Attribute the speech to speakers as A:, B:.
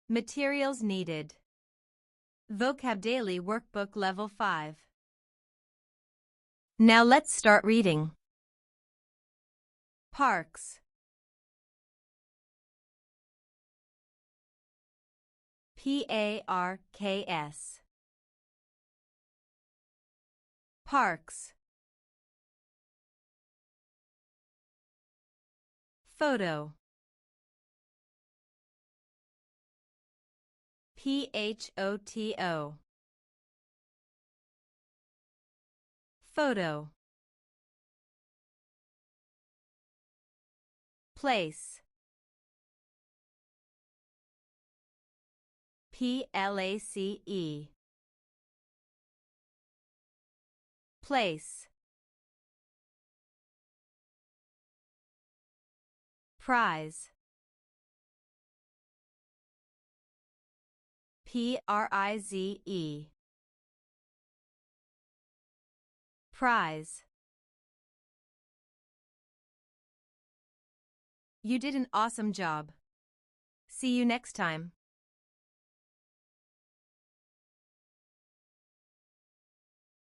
A: Materials needed. VocabDaily Workbook Level 5. Now let's start reading. Parks. P-A-R-K-S. Parks. Photo. P-H-O-T-O. Photo. Place. P-L-A-C-E. Place. Prize. P-R-I-Z-E. Prize. You did an awesome job. See you next time.